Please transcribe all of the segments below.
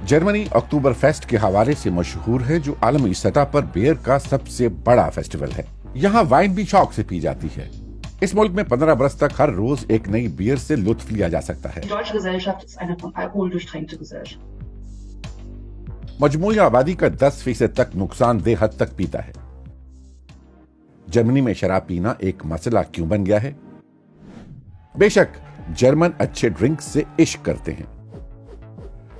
Germany अक्टूबर fest के हवाले से मशहूर है, जो आलमी सतह पर बियर का सबसे बड़ा फेस्टिवल है। यहाँ वाइन भी शौक से पी जाती है। इस मुल्क में 15 बरस तक हर रोज एक नई बियर से लुत्फ लिया जा सकता है। मजमूई आबादी का 10% तक नुकसानदेह हद तक पीता है। जर्मनी में शराब पीना एक मसला क्यों बन गया है? बेशक जर्मन अच्छे ड्रिंक से इश्क करते हैं।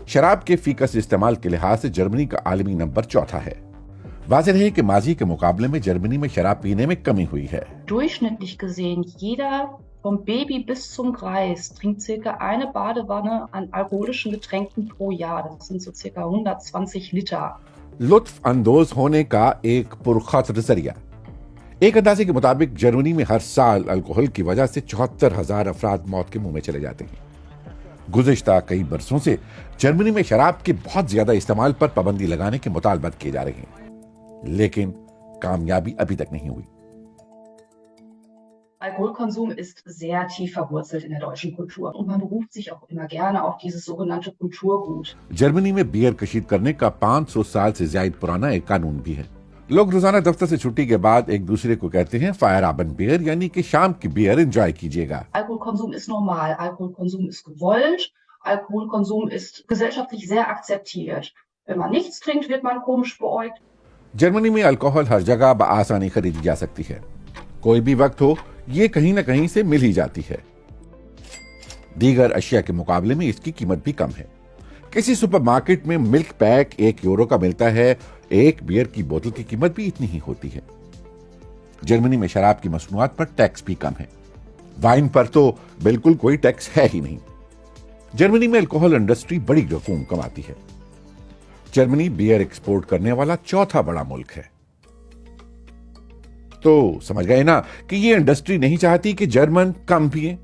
शराब के फीकस इस्तेमाल के लिहाज से जर्मनी का आलमी नंबर चौथा है। वाज़ेह है कि माजी के मुकाबले में जर्मनी में शराब पीने में कमी हुई है। Durchschnittlich gesehen, jeder vom Baby bis zum Greis trinkt circa eine Badewanne an alkoholischen Getränken pro Jahr. Das sind so circa 120 Liter. लुत्फ अंदोज होने का एक पुरखौर जरिया। एक अंदाजे के मुताबिक जर्मनी में हर साल अल्कोहल की वजह से 74,000 अफराद मौत के मुंह में चले जाते हैं। गुज़िश्ता कई बरसों से जर्मनी में शराब के बहुत ज्यादा इस्तेमाल पर पाबंदी लगाने के मुतालबत किए जा रहे हैं, लेकिन कामयाबी अभी तक नहीं हुई। Alkoholkonsum ist sehr tief verwurzelt in der deutschen Kultur und man beruft sich auch immer gerne auf dieses sogenannte Kulturgut. Germany में बियर कशीद करने का 500 साल से ज्यादा पुराना एक कानून भी है। लोग रोजाना दफ्तर से छुट्टी के बाद एक दूसरे को कहते हैं फायरअबend बियर, यानी कि शाम की बियर एंजॉय कीजिएगा। Alkoholkonsum ist normal, Alkoholkonsum ist gewollt, Alkoholkonsum ist gesellschaftlich sehr akzeptiert. Wenn man nichts trinkt, wird man komisch beäugt. Germany में अल्कोहल हर जगह बआसानी खरीदी जा सकती है। कोई भी वक्त हो, ये कहीं न कहीं से मिल ही जाती है। दीगर अशिया के मुकाबले में इसकी कीमत भी कम है। किसी सुपरमार्केट में मिल्क पैक 1 यूरो का मिलता है, एक बियर की बोतल की कीमत भी इतनी ही होती है। जर्मनी में शराब की मसनूआत पर टैक्स भी कम है। वाइन पर तो बिल्कुल कोई टैक्स है ही नहीं। जर्मनी में अल्कोहल इंडस्ट्री बड़ी रकूम कमाती है। जर्मनी बियर एक्सपोर्ट करने वाला चौथा बड़ा मुल्क है। तो समझ गए ना कि ये इंडस्ट्री नहीं चाहती कि जर्मन कम पिए।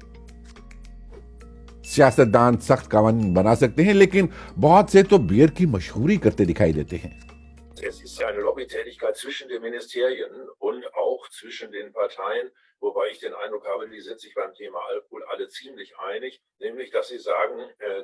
सियासतदान सख्त कानून बना सकते हैं, लेकिन बहुत से तो बियर की मशहूरी करते दिखाई देते हैं। Es ist ja eine Lobbytätigkeit zwischen den Ministerien und auch zwischen den Parteien, wobei ich den Eindruck habe, die sind sich beim Thema Alkohol alle ziemlich einig, nämlich, dass sie sagen,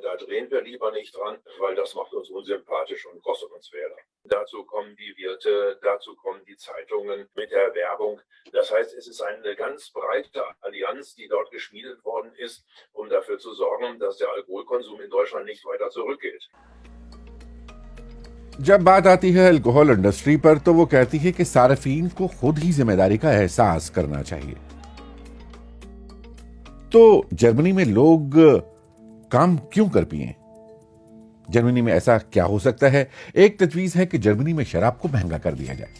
da drehen wir lieber nicht dran, weil das macht uns unsympathisch und kostet uns Wähler. Dazu kommen die Wirte, dazu kommen die Zeitungen mit der Werbung. Das heißt, es ist eine ganz breite Allianz, die dort geschmiedet worden ist, um dafür zu sorgen, dass der Alkoholkonsum in Deutschland nicht weiter zurückgeht. जब बात आती है alcohol industry पर, तो वो कहती है कि सार्फिन को खुद ही जिम्मेदारी का एहसास करना चाहिए। तो जर्मनी में लोग काम क्यों कर पिए? जर्मनी में ऐसा क्या हो सकता है? एक तजवीज है कि जर्मनी में शराब को महंगा कर दिया जाए।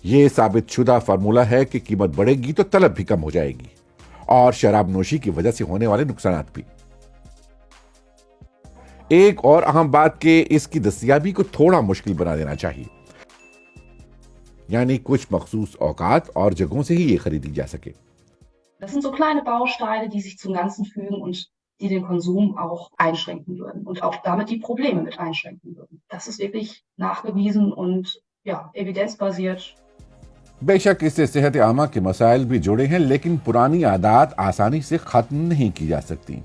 यह साबित शुदा फार्मूला है कि कीमत बढ़ेगी तो तलब भी कम हो जाएगी और शराब नोशी की वजह से होने वाले नुकसान भी। एक और अहम बात कि इसकी दस्तयाबी को थोड़ा मुश्किल बना देना चाहिए, यानी कुछ मखसूस औकात और जगहों से ही ये खरीदी जा सके। Das sind so kleine Bausteine, die sich zum Ganzen fügen und die den Konsum auch einschränken würden und auch damit die Probleme mit einschränken würden. Das ist wirklich nachgewiesen und ja, evidenzbasiert. बेशक इससे सेहत आमा के मसाइल भी जुड़े हैं, लेकिन पुरानी आदत आसानी से खत्म नहीं की जा सकती।